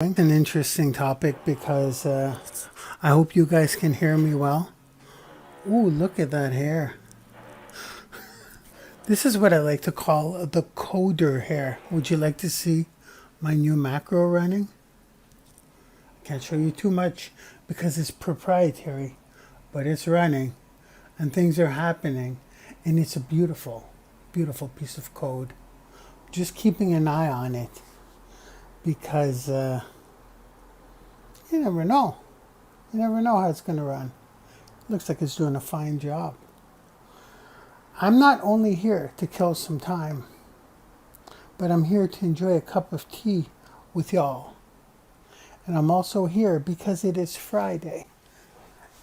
An interesting topic because I hope you guys can hear me well. Ooh, look at that hair. This is what I like to call the coder hair. Would you like to see my new macro running? I can't show you too much because it's proprietary, but it's running and things are happening, and it's a beautiful, beautiful piece of code. Just keeping an eye on it because you never know. You never know how it's going to run. Looks like it's doing a fine job. I'm not only here to kill some time, but I'm here to enjoy a cup of tea with y'all. And I'm also here because it is Friday.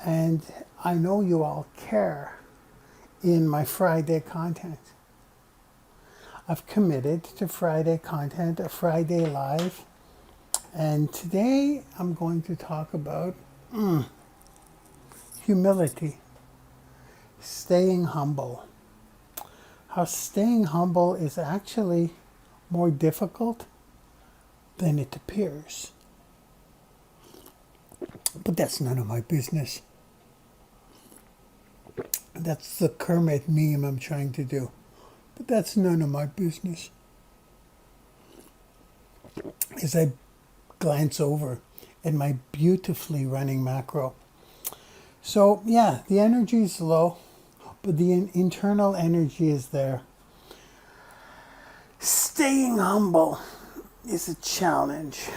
And I know you all care in my Friday content. I've committed to Friday content, a Friday live. And today I'm going to talk about humility, staying humble. How staying humble is actually more difficult than it appears. But that's none of my business. That's the Kermit meme I'm trying to do. But that's none of my business. As I glance over at my beautifully running macro. So yeah, the energy is low, but the internal energy is there. Staying humble is a challenge.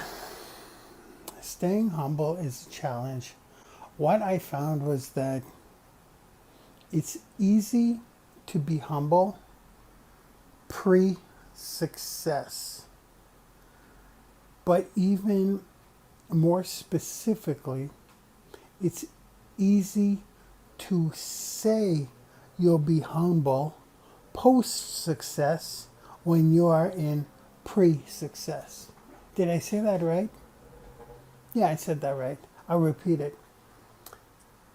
Staying humble is a challenge. What I found was that it's easy to be humble pre-success. But even more specifically, it's easy to say you'll be humble post-success when you are in pre-success. Did I say that right? Yeah, I said that right. I'll repeat it.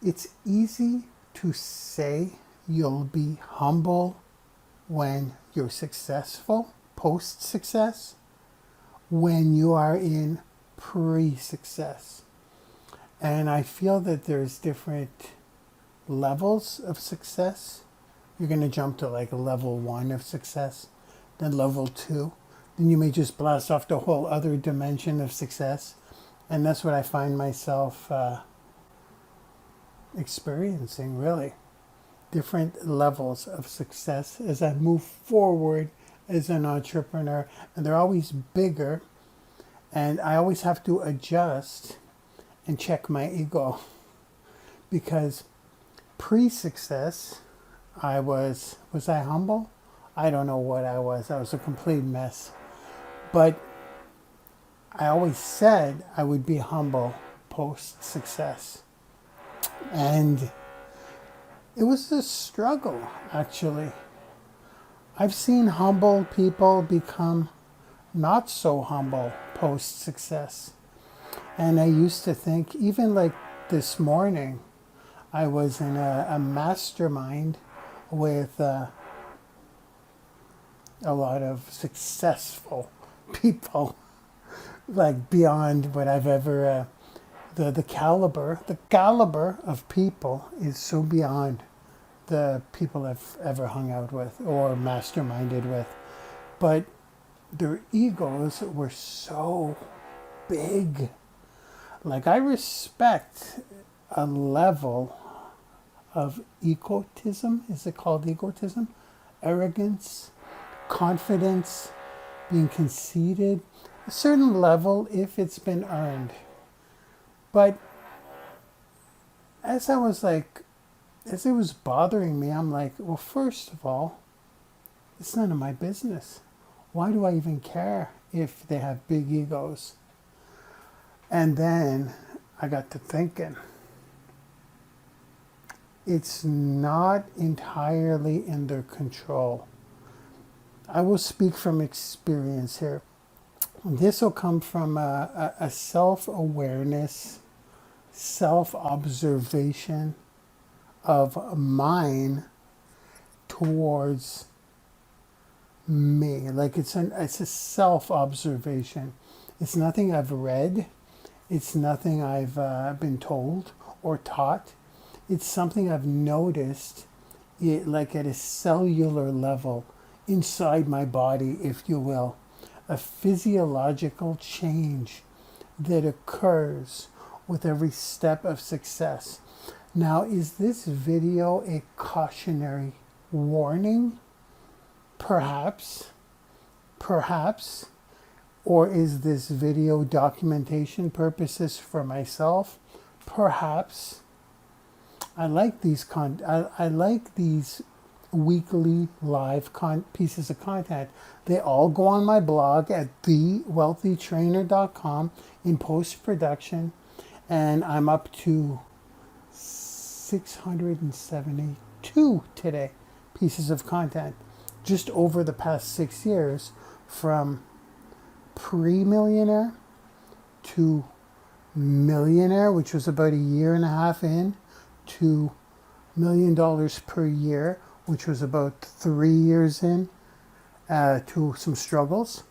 It's easy to say you'll be humble when you're successful, post-success, when you are in pre-success. And I feel that there's different levels of success. You're going to jump to like a level 1 of success, then level 2. Then you may just blast off the whole other dimension of success. And that's what I find myself experiencing, really. Different levels of success as I move forward as an entrepreneur. And they're always bigger. And I always have to adjust and check my ego. Because pre-success, was I humble? I don't know what I was. I was a complete mess. But I always said I would be humble post-success. And it was a struggle, actually. I've seen humble people become not so humble post-success. And I used to think, even like this morning, I was in a mastermind with a lot of successful people, like beyond what I've ever, the caliber of people is so beyond the people I've ever hung out with or masterminded with. But their egos were so big. Like, I respect a level of egotism. Is it called egotism? Arrogance, confidence, being conceited. A certain level if it's been earned. But as it was bothering me, I'm like, well, first of all, it's none of my business. Why do I even care if they have big egos? And then I got to thinking, it's not entirely in their control. I will speak from experience here. This will come from a self-awareness, self-observation of mine towards me. Like it's a self-observation. It's nothing I've read. It's nothing I've been told or taught. It's something I've noticed, like at a cellular level inside my body, if you will. A physiological change that occurs with every step of success. Now, is this video a cautionary warning? Perhaps. Perhaps. Or is this video documentation purposes for myself? Perhaps. I like these I like these weekly live pieces of content. They all go on my blog at thewealthytrainer.com in post-production, and I'm up to 672 today pieces of content just over the past 6 years, from pre-millionaire to millionaire, which was about a year and a half in, to $1 million per year, which was about 3 years in, to some struggles.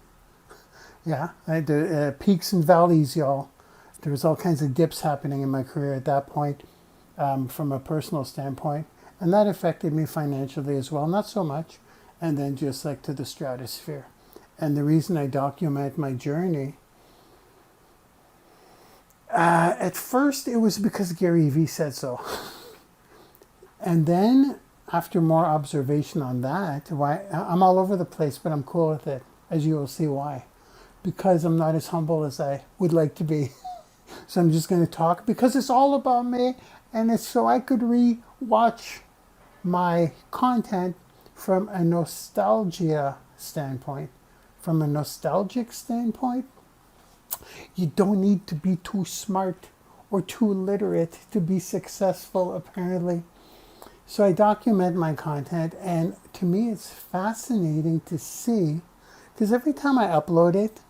Yeah, I had peaks and valleys, y'all. There was all kinds of dips happening in my career at that point, from a personal standpoint, and that affected me financially as well. Not so much, and then just like to the stratosphere. And the reason I document my journey, at first it was because Gary Vee said so. And then after more observation on that, why I'm all over the place, but I'm cool with it, as you will see why. Because I'm not as humble as I would like to be. So I'm just going to talk because it's all about me, and it's so I could re-watch my content from a nostalgia standpoint. From a nostalgic standpoint, you don't need to be too smart or too literate to be successful, apparently. So I document my content, and to me it's fascinating to see, because every time I upload it,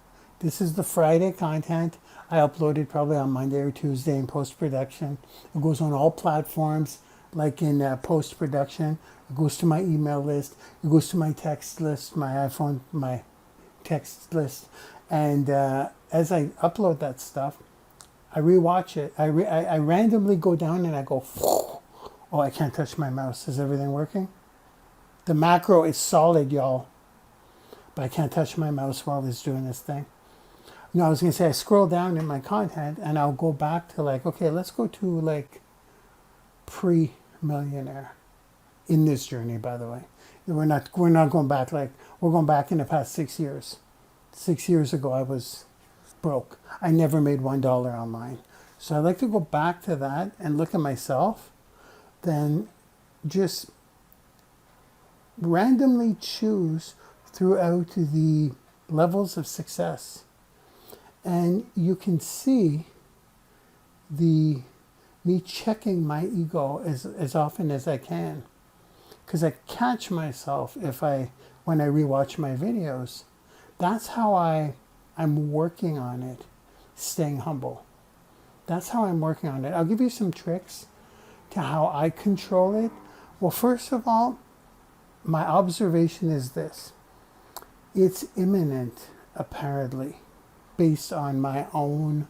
this is the Friday content, I upload it probably on Monday or Tuesday in post-production. It goes on all platforms, like in post-production. It goes to my email list, it goes to my text list, my iPhone, my text list, and as I upload that stuff, I rewatch it. I randomly go down and I go, oh, I can't touch my mouse. Is everything working? The macro is solid, y'all, but I can't touch my mouse while it's doing this thing. No, I was gonna say I scroll down in my content and I'll go back to like, okay, let's go to like pre-millionaire in this journey, by the way. We're not going back, like we're going back in the past 6 years. 6 years ago, I was broke. I never made $1 online. So I like to go back to that and look at myself, then just randomly choose throughout the levels of success. And you can see me checking my ego as often as I can. Because I catch myself when I rewatch my videos. That's how I'm working on it, staying humble. That's how I'm working on it. I'll give you some tricks to how I control it. Well, first of all, my observation is this. It's imminent, apparently, based on my own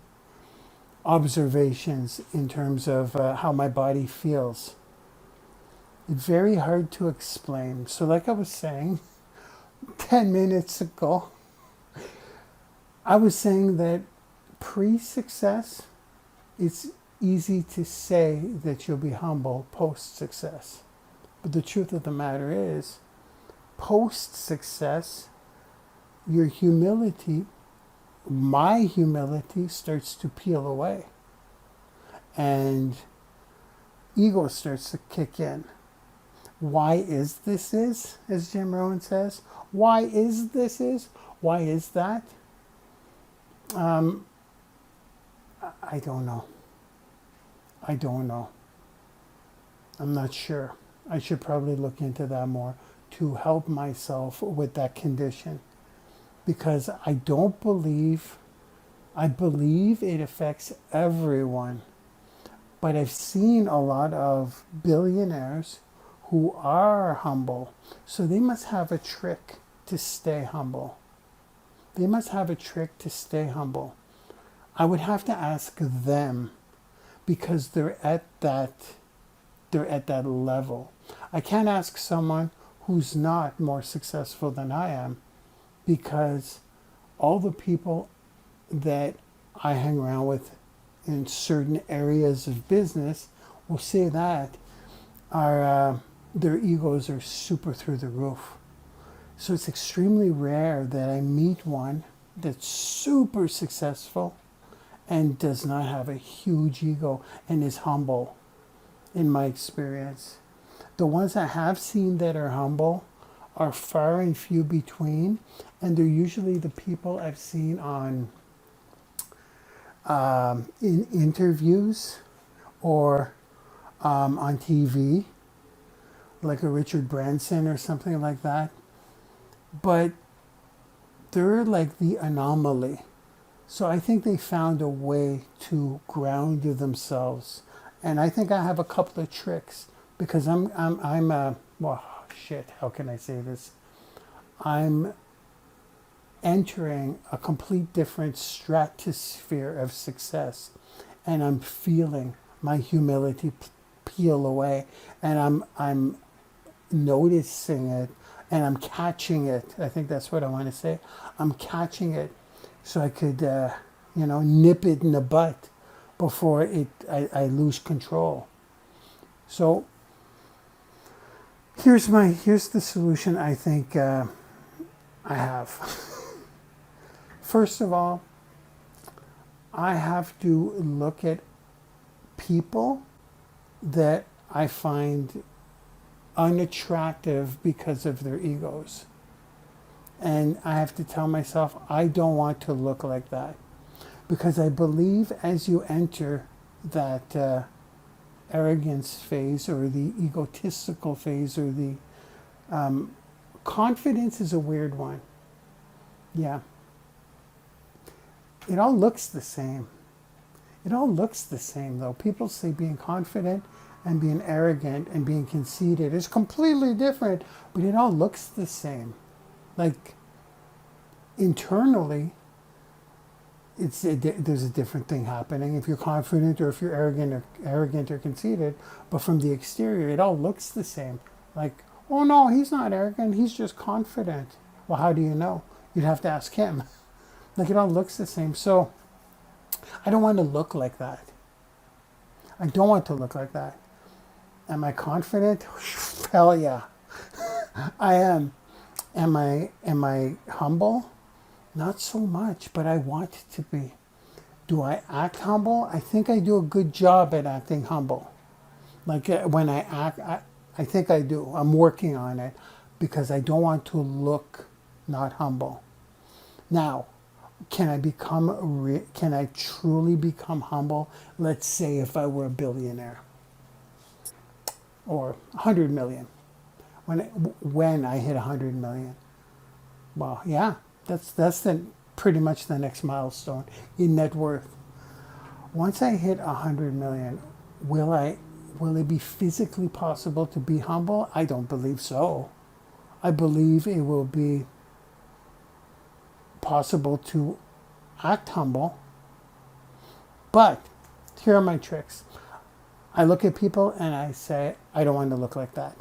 observations in terms of how my body feels. Very hard to explain. So like I was saying 10 minutes ago, I was saying that pre-success, it's easy to say that you'll be humble post-success. But the truth of the matter is, post-success, your humility, my humility starts to peel away. And ego starts to kick in. Why is this, as Jim Rohn says? Why is this? Why is that? I don't know. I don't know. I'm not sure. I should probably look into that more to help myself with that condition. Because I believe it affects everyone. But I've seen a lot of billionaires who are humble. So they must have a trick to stay humble. They must have a trick to stay humble. I would have to ask them because they're at that level. I can't ask someone who's not more successful than I am because all the people that I hang around with in certain areas of business will say that are their egos are super through the roof. So it's extremely rare that I meet one that's super successful and does not have a huge ego and is humble, in my experience. The ones I have seen that are humble are far and few between, and they're usually the people I've seen on in interviews or on TV, like a Richard Branson or something like that. But they're like the anomaly. So I think they found a way to ground themselves, and I think I have a couple of tricks because well, shit. How can I say this? I'm entering a complete different stratosphere of success, and I'm feeling my humility peel away, and I'm noticing it, and I'm catching it. I think that's what I want to say. I'm catching it, so I could, nip it in the butt before I lose control. So here's the solution I think I have. First of all, I have to look at people that I find unattractive because of their egos. And I have to tell myself, I don't want to look like that. Because I believe as you enter that arrogance phase or the egotistical phase or the confidence is a weird one. Yeah. It all looks the same. It all looks the same though. People say being confident and being arrogant and being conceited is completely different, but it all looks the same. Like internally, there's a different thing happening if you're confident or if you're arrogant or conceited. But from the exterior, it all looks the same. Like, oh no, he's not arrogant. He's just confident. Well, how do you know? You'd have to ask him. Like it all looks the same. So I don't want to look like that. I don't want to look like that. Am I confident? Hell yeah. I am. Am I humble? Not so much, but I want to be. Do I act humble? I think I do a good job at acting humble. Like when I act, I think I do. I'm working on it because I don't want to look not humble. Now, can I truly become humble? Let's say if I were a billionaire or 100 million. When I hit 100 million. Well, yeah, that's pretty much the next milestone in net worth. Once I hit 100 million, will it be physically possible to be humble? I don't believe so. I believe it will be possible to act humble. But here are my tricks. I look at people and I say, I don't want to look like that.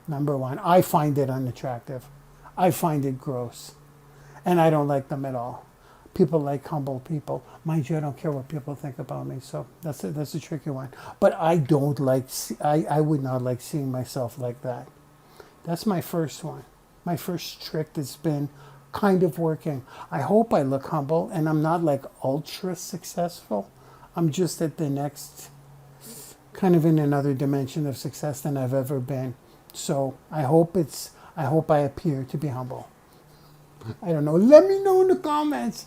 Number one, I find it unattractive. I find it gross. And I don't like them at all. People like humble people. Mind you, I don't care what people think about me. So that's a tricky one. But I would not like seeing myself like that. That's my first one. My first trick that's been kind of working. I hope I look humble and I'm not like ultra successful. I'm just at the next, kind of in another dimension of success than I've ever been. So I hope I appear to be humble. I don't know. Let me know in the comments.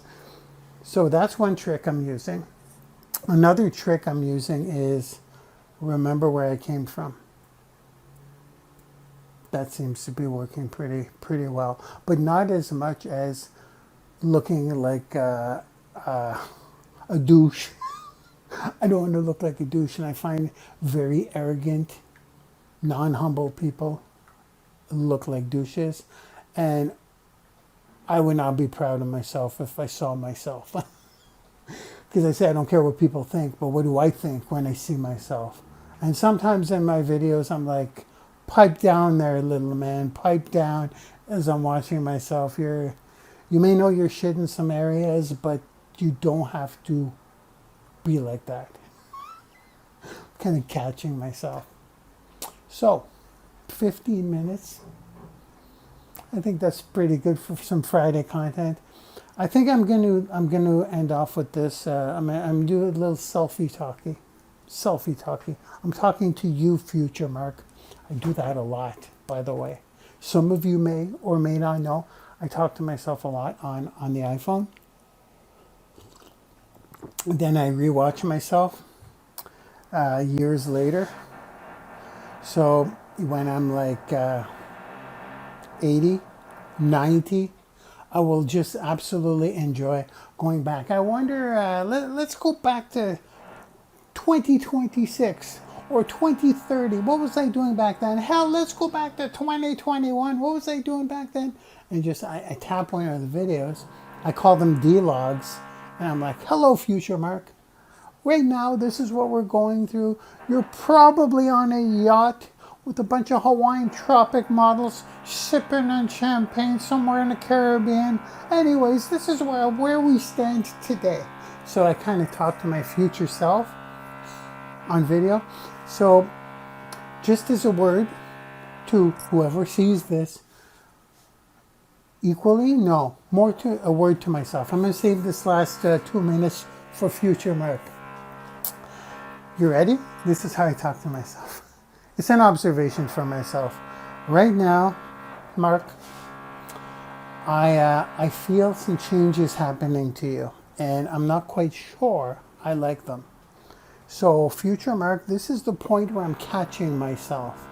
So that's one trick I'm using. Another trick I'm using is remember where I came from. That seems to be working pretty well, but not as much as looking like a douche. I don't want to look like a douche, and I find very arrogant, non-humble people look like douches. And I would not be proud of myself if I saw myself. Because I say I don't care what people think, but what do I think when I see myself? And sometimes in my videos, I'm like, pipe down there, little man, pipe down as I'm watching myself. You may know your shit in some areas, but you don't have to be like that. Kind of catching myself. So, 15 minutes. I think that's pretty good for some Friday content. I think I'm gonna end off with this. I'm doing a little selfie talkie. Selfie talkie. I'm talking to you, future Mark. I do that a lot, by the way. Some of you may or may not know. I talk to myself a lot on the iPhone. And then I rewatch myself years later. So when I'm like 80, 90, I will just absolutely enjoy going back. I wonder, let's go back to 2026 or 2030. What was I doing back then? Hell, let's go back to 2021. What was I doing back then? And just, I tap one of the videos. I call them D-logs. And I'm like, hello, future Mark. Right now, this is what we're going through. You're probably on a yacht with a bunch of Hawaiian tropic models sipping on champagne somewhere in the Caribbean. Anyways, this is where we stand today. So I kind of talk to my future self on video. So just as a word to whoever sees this, equally, no, more to a word to myself. I'm going to save this last 2 minutes for future Mark. You ready? This is how I talk to myself. It's an observation for myself. Right now, Mark, I feel some changes happening to you, and I'm not quite sure I like them. So, future Mark, this is the point where I'm catching myself,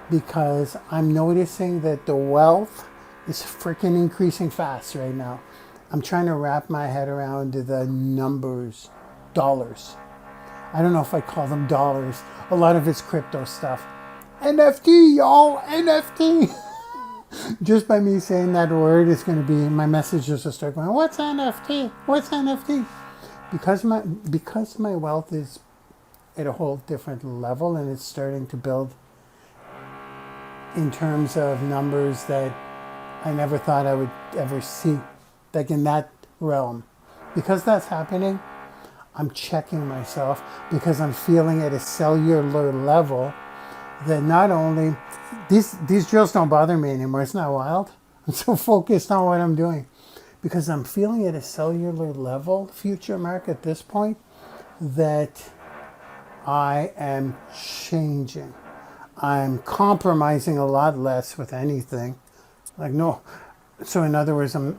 because I'm noticing that the wealth is freaking increasing fast right now. I'm trying to wrap my head around the numbers, dollars. I don't know if I call them dollars. A lot of it's crypto stuff. NFT, y'all, NFT. Just by me saying that word, it's going to be, my messages will start going, what's NFT? What's NFT? Because my wealth is at a whole different level, and it's starting to build in terms of numbers that I never thought I would ever see, like in that realm. Because that's happening, I'm checking myself, because I'm feeling at a cellular level that not only, these drills don't bother me anymore. It's not wild. I'm so focused on what I'm doing. Because I'm feeling at a cellular level, future Mark, at this point, that I am changing. I'm compromising a lot less with anything. Like, no. So in other words, I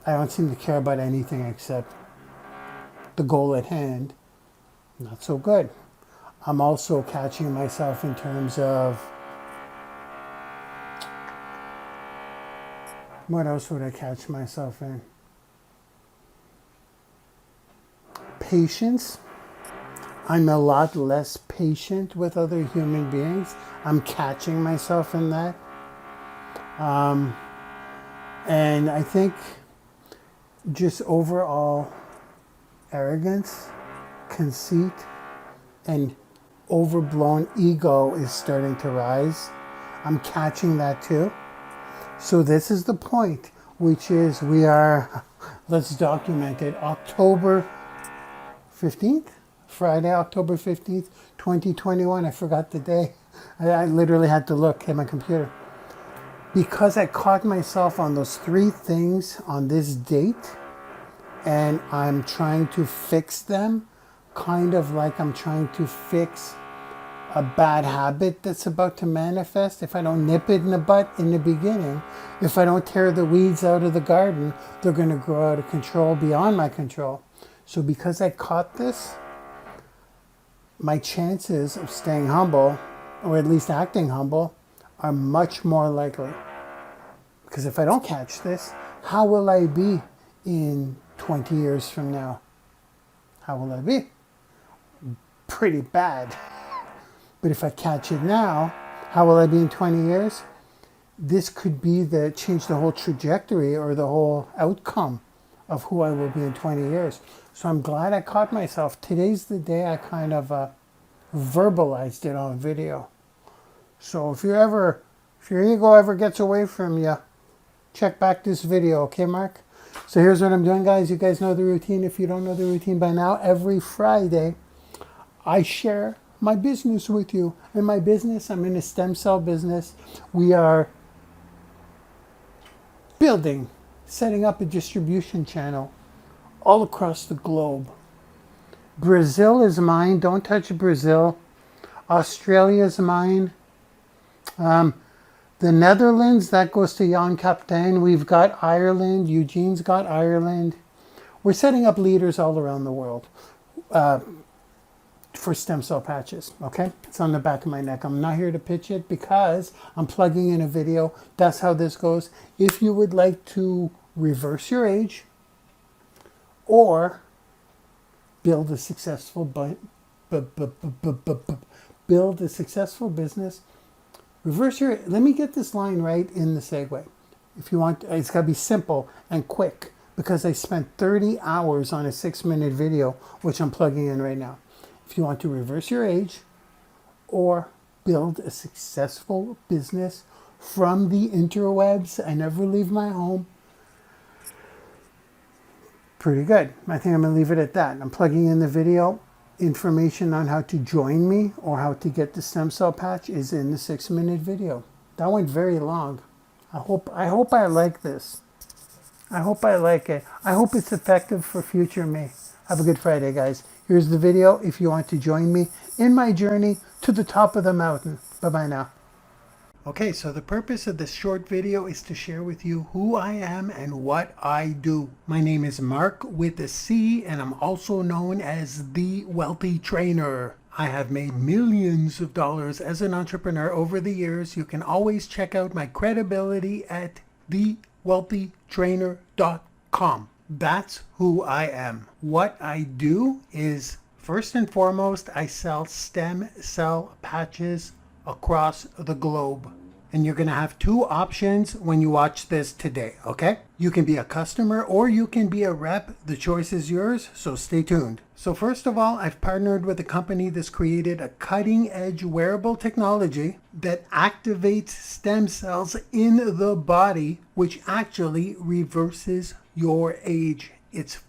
don't seem to care about anything except the goal at hand. Not so good. I'm also catching myself in terms of, what else would I catch myself in? Patience. I'm a lot less patient with other human beings. I'm catching myself in that. And I think just overall arrogance, conceit, and overblown ego is starting to rise. I'm catching that too. So this is the point, which is we are, let's document it, October 15th? Friday, October 15th, 2021. I forgot the day. I literally had to look at my computer. Because I caught myself on those 3 things on this date, and I'm trying to fix them, kind of like I'm trying to fix a bad habit that's about to manifest. If I don't nip it in the butt in the beginning, if I don't tear the weeds out of the garden, they're going to grow out of control, beyond my control. So because I caught this, my chances of staying humble, or at least acting humble, are much more likely. Because if I don't catch this, how will I be in 20 years from now? How will I be? Pretty bad. But if I catch it now, how will I be in 20 years? this could be the change the whole trajectory or the whole outcome of who I will be in 20 years. So I'm glad I caught myself. Today's the day I kind of verbalized it on video. So if your ego ever gets away from you, check back this video, okay, Mark? So here's what I'm doing, guys. You guys know the routine. If you don't know the routine by now, every Friday, I share my business with you. In my business, I'm in a stem cell business. We are setting up a distribution channel all across the globe. Brazil is mine. Don't touch Brazil. Australia is mine. The Netherlands, that goes to Jan Kaptein. We've got Ireland. Eugene's got Ireland. We're setting up leaders all around the world for stem cell patches, okay? It's on the back of my neck. I'm not here to pitch it because I'm plugging in a video. That's how this goes. If you would like to reverse your age or build a successful business, let me get this line right in the segue. If you want, it's got to be simple and quick because I spent 30 hours on a 6-minute video, which I'm plugging in right now. If you want to reverse your age or build a successful business from the interwebs, I never leave my home. Pretty good. I think I'm going to leave it at that. I'm plugging in the video. Information on how to join me or how to get the stem cell patch is in the 6-minute video. That went very long. I hope I like this. I hope I like it. I hope it's effective for future me. Have a good Friday, guys. Here's the video if you want to join me in my journey to the top of the mountain. Bye-bye now. Okay, so the purpose of this short video is to share with you who I am and what I do. My name is Mark with a C, and I'm also known as The Wealthy Trainer. I have made millions of dollars as an entrepreneur over the years. You can always check out my credibility at thewealthytrainer.com. That's who I am. What I do is, first and foremost, I sell stem cell patches across the globe. And you're going to have two options when you watch this today, okay? You can be a customer or you can be a rep. The choice is yours, so stay tuned. So first of all, I've partnered with a company that's created a cutting-edge wearable technology that activates stem cells in the body, which actually reverses your age. It's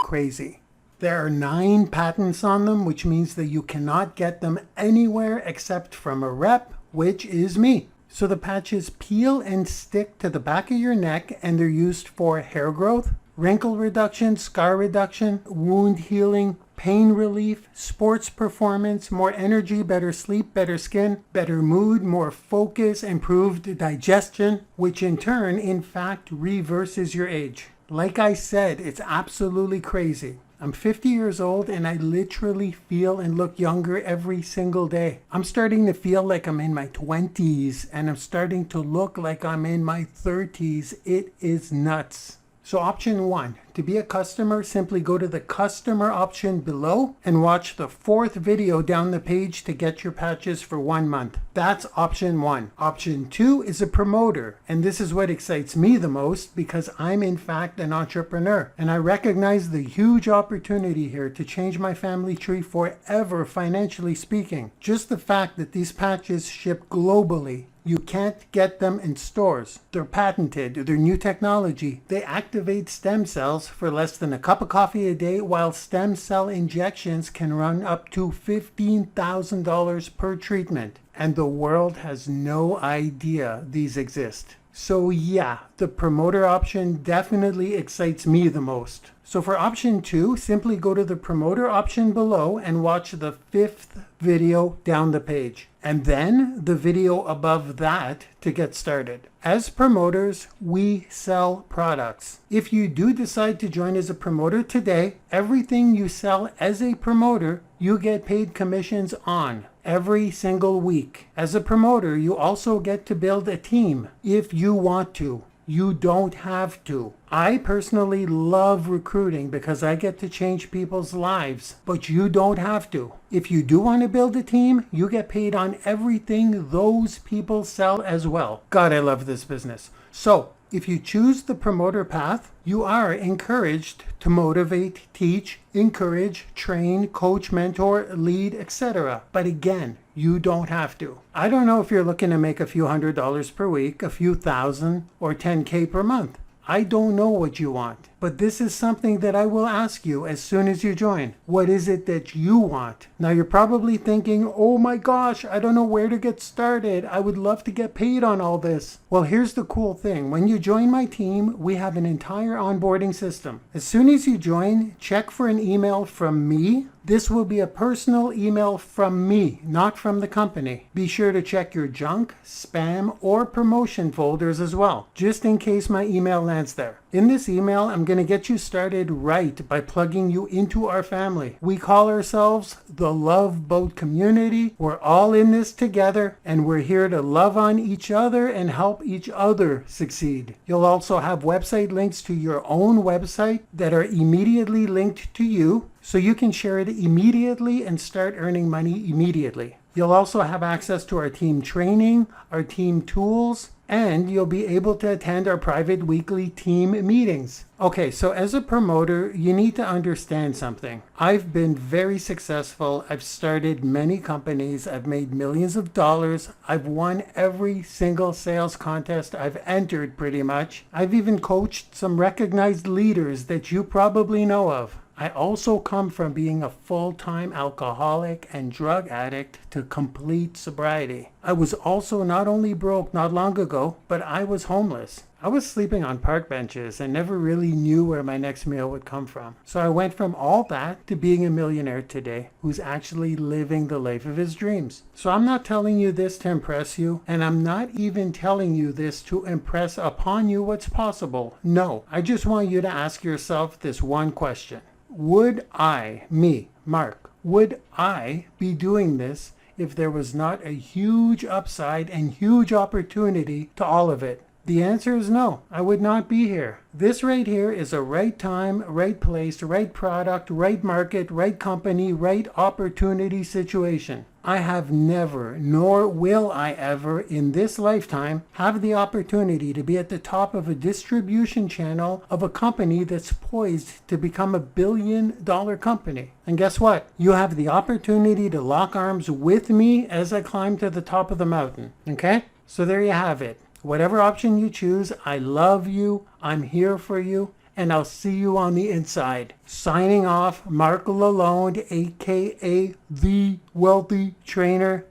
crazy. There are 9 patents on them, which means that you cannot get them anywhere except from a rep, which is me. So the patches peel and stick to the back of your neck, and they're used for hair growth, wrinkle reduction, scar reduction, wound healing, pain relief, sports performance, more energy, better sleep, better skin, better mood, more focus, improved digestion, which in turn, in fact, reverses your age. Like I said, it's absolutely crazy. I'm 50 years old and I literally feel and look younger every single day. I'm starting to feel like I'm in my 20s and I'm starting to look like I'm in my 30s. It is nuts. So option 1, to be a customer, simply go to the customer option below and watch the 4th video down the page to get your patches for 1 month. That's option 1. Option 2 is a promoter. And this is what excites me the most because I'm in fact an entrepreneur. And I recognize the huge opportunity here to change my family tree forever financially speaking. Just the fact that these patches ship globally. You can't get them in stores. They're patented. They're new technology. They activate stem cells for less than a cup of coffee a day, while stem cell injections can run up to $15,000 per treatment. And the world has no idea these exist. So yeah, the promoter option definitely excites me the most. So for option 2, simply go to the promoter option below and watch the 5th video down the page. And then the video above that to get started. As promoters, we sell products. If you do decide to join as a promoter today, everything you sell as a promoter, you get paid commissions on every single week. As a promoter, you also get to build a team if you want to. You don't have to. I personally love recruiting because I get to change people's lives, but you don't have to. If you do want to build a team, you get paid on everything those people sell as well. God, I love this business. So, if you choose the promoter path, you are encouraged to motivate, teach, encourage, train, coach, mentor, lead, etc. But again, you don't have to. I don't know if you're looking to make a few $100s per week, a few thousand, or 10K per month. I don't know what you want, but this is something that I will ask you as soon as you join. What is it that you want? Now you're probably thinking, oh my gosh, I don't know where to get started. I would love to get paid on all this. Well, here's the cool thing. When you join my team, we have an entire onboarding system. As soon as you join, check for an email from me. This will be a personal email from me, not from the company. Be sure to check your junk, spam, or promotion folders as well, just in case my email lands there. In this email, I'm going to get you started right by plugging you into our family. We call ourselves the Love Boat Community. We're all in this together, and we're here to love on each other and help each other succeed. You'll also have website links to your own website that are immediately linked to you, so you can share it immediately and start earning money immediately. You'll also have access to our team training, our team tools, and you'll be able to attend our private weekly team meetings. Okay, so as a promoter, you need to understand something. I've been very successful. I've started many companies. I've made millions of dollars. I've won every single sales contest I've entered pretty much. I've even coached some recognized leaders that you probably know of. I also come from being a full-time alcoholic and drug addict to complete sobriety. I was also not only broke not long ago, but I was homeless. I was sleeping on park benches and never really knew where my next meal would come from. So I went from all that to being a millionaire today who's actually living the life of his dreams. So I'm not telling you this to impress you, and I'm not even telling you this to impress upon you what's possible. No, I just want you to ask yourself this one question. Would I, me, Mark, would I be doing this if there was not a huge upside and huge opportunity to all of it? The answer is no, I would not be here. This right here is a right time, right place, right product, right market, right company, right opportunity situation. I have never, nor will I ever in this lifetime, have the opportunity to be at the top of a distribution channel of a company that's poised to become $1 billion company. And guess what? You have the opportunity to lock arms with me as I climb to the top of the mountain. Okay? So there you have it. Whatever option you choose, I love you, I'm here for you, and I'll see you on the inside. Signing off, Mark Lalonde, aka The Wealthy Trainer.